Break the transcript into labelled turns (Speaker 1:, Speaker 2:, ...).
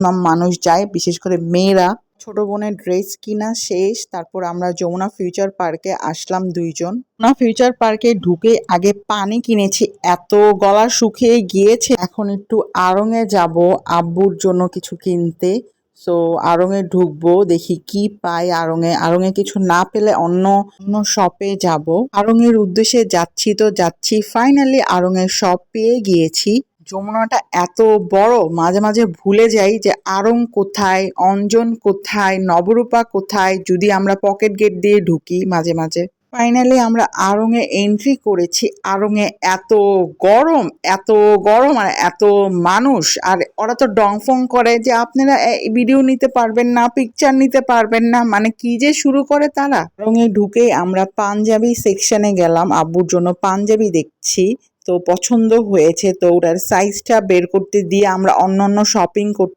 Speaker 1: মানুষ যায়, বিশেষ করে মেয়েরা। ছোট বোনের ড্রেস কিনা শেষ, তারপর আমরা যমুনা ফিউচার পার্কে আসলাম 2 জন। যমুনা ফিউচার পার্কে ঢুকে আগে পানি কিনেছি, এত গলা শুকিয়ে গিয়েছে। এখন একটু আড়ং-এ যাব আব্বুর জন্য কিছু কিনতে। সো আড়ং-এ ঢুকবো, দেখি কি পাই আড়ং-এ। আড়ং-এ কিছু না পেলে অন্য অন্য শপে যাব। আড়ং-এর উদ্দেশ্যে যাচ্ছি তো যাচ্ছি, ফাইনালি আড়ং-এর শপ পেয়ে গিয়েছি। যমুনাটা এত বড়, মাঝে মাঝে ভুলে যাই যে আড়ং কোথায়, অঞ্জন কোথায়, নবরূপা কোথায়, যদি আমরা পকেট গেট দিয়ে ঢুকি মাঝে মাঝে। ফাইনালি আমরা আড়ং-এ এন্ট্রি করেছি। আড়ং-এ এত গরম, এত গরম আর এত মানুষ, আর ওরা তো ডংফং করে যে আপনারা ভিডিও নিতে পারবেন না, পিকচার নিতে পারবেন না, মানে কি যে শুরু করে তারা। আড়ং-এ ঢুকে আমরা পাঞ্জাবি সেকশনে গেলাম, আব্বুর জন্য পাঞ্জাবি দেখছি। তো পছন্দ হয়েছে, তো ওটার সাইজটা বের করতে দিয়ে আমরা অন্যান্য শপিং করতে